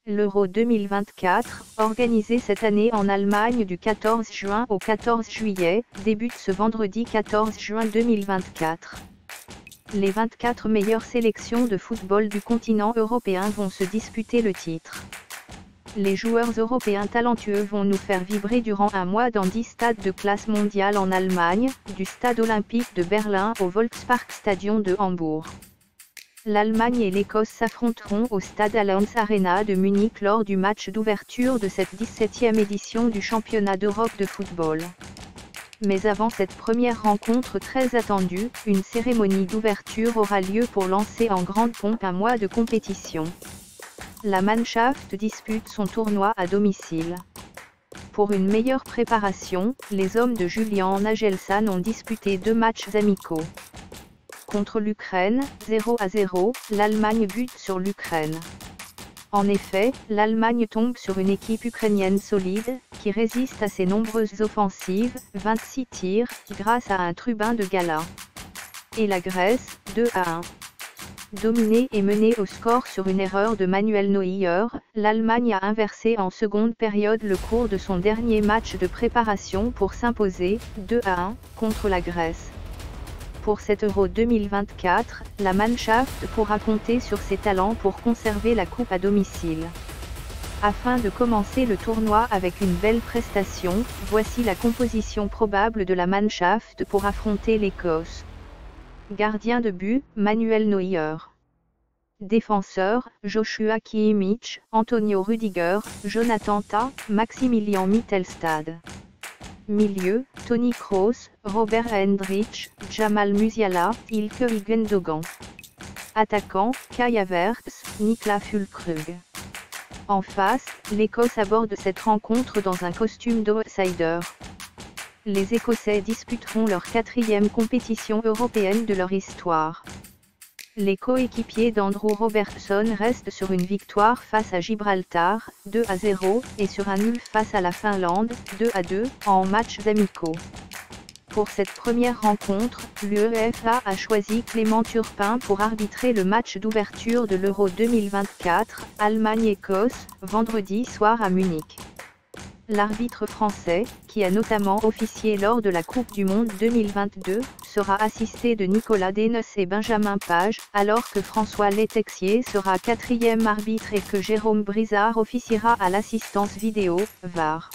L'Euro 2024, organisé cette année en Allemagne du 14 juin au 14 juillet, débute ce vendredi 14 juin 2024. Les 24 meilleures sélections de football du continent européen vont se disputer le titre. Les joueurs européens talentueux vont nous faire vibrer durant un mois dans 10 stades de classe mondiale en Allemagne, du stade olympique de Berlin au Volksparkstadion de Hambourg. L'Allemagne et l'Écosse s'affronteront au stade Allianz Arena de Munich lors du match d'ouverture de cette 17e édition du championnat d'Europe de football. Mais avant cette première rencontre très attendue, une cérémonie d'ouverture aura lieu pour lancer en grande pompe un mois de compétition. La Mannschaft dispute son tournoi à domicile. Pour une meilleure préparation, les hommes de Julian Nagelsmann ont disputé 2 matchs amicaux. Contre l'Ukraine, 0-0, l'Allemagne bute sur l'Ukraine. En effet, l'Allemagne tombe sur une équipe ukrainienne solide, qui résiste à ses nombreuses offensives, 26 tirs, grâce à un trubin de gala. Et la Grèce, 2-1. Dominée et menée au score sur une erreur de Manuel Neuer, l'Allemagne a inversé en seconde période le cours de son dernier match de préparation pour s'imposer, 2-1, contre la Grèce. Pour cet Euro 2024, la Mannschaft pourra compter sur ses talents pour conserver la coupe à domicile. Afin de commencer le tournoi avec une belle prestation, voici la composition probable de la Mannschaft pour affronter l'Écosse. Gardien de but, Manuel Neuer. Défenseur, Joshua Kimmich, Antonio Rüdiger, Jonathan Tah, Maximilian Mittelstad. Milieu, Toni Kroos, Robert Hendrich, Jamal Musiala, Ilkay Gündogan. Attaquant, Kai Havertz, Niklas Füllkrug. En face, l'Écosse aborde cette rencontre dans un costume d'outsider. Les Écossais disputeront leur 4e compétition européenne de leur histoire. Les coéquipiers d'Andrew Robertson restent sur une victoire face à Gibraltar, 2-0, et sur un nul face à la Finlande, 2-2, en matchs amicaux. Pour cette première rencontre, l'UEFA a choisi Clément Turpin pour arbitrer le match d'ouverture de l'Euro 2024, Allemagne-Écosse, vendredi soir à Munich. L'arbitre français, qui a notamment officié lors de la Coupe du Monde 2022, sera assisté de Nicolas Deness et Benjamin Page, alors que François Letexier sera 4e arbitre et que Jérôme Brizard officiera à l'assistance vidéo, VAR.